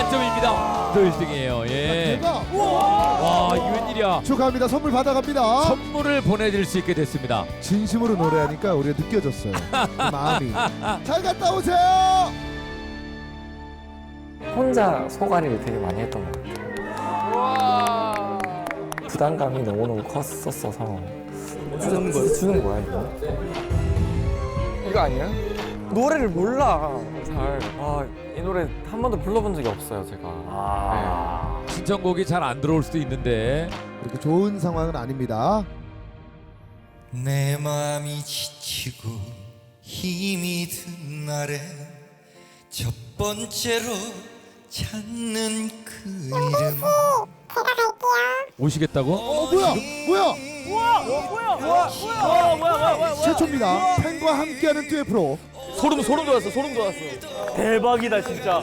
만점입니다. 또 1등이에요. 예. 대박. 와, 이게 웬일이야. 축하합니다. 선물 받아갑니다. 선물을 보내드릴 수 있게 됐습니다. 진심으로 노래하니까 우리가 느껴졌어요. 그 마음이. 잘 갔다 오세요. 혼자 소가리를 되게 많이 했던 것 같아요. 부담감이 너무너무 컸었어서 주는 거야 이거? 이거 아니야? 노래를 몰라 잘. 이 노래 한 번도 불러본 적이 없어요 제가. 신청곡이 잘 안 들어올 수도 있는데 그렇게 좋은 상황은 아닙니다. 내 마음이 지치고 힘이 든 날에 첫 번째로 찾는 그 이름. 오시겠다고? 뭐야? 최초입니다. 팬과 함께하는 듀엣 프로. 소름 돋았어. 대박이다 진짜.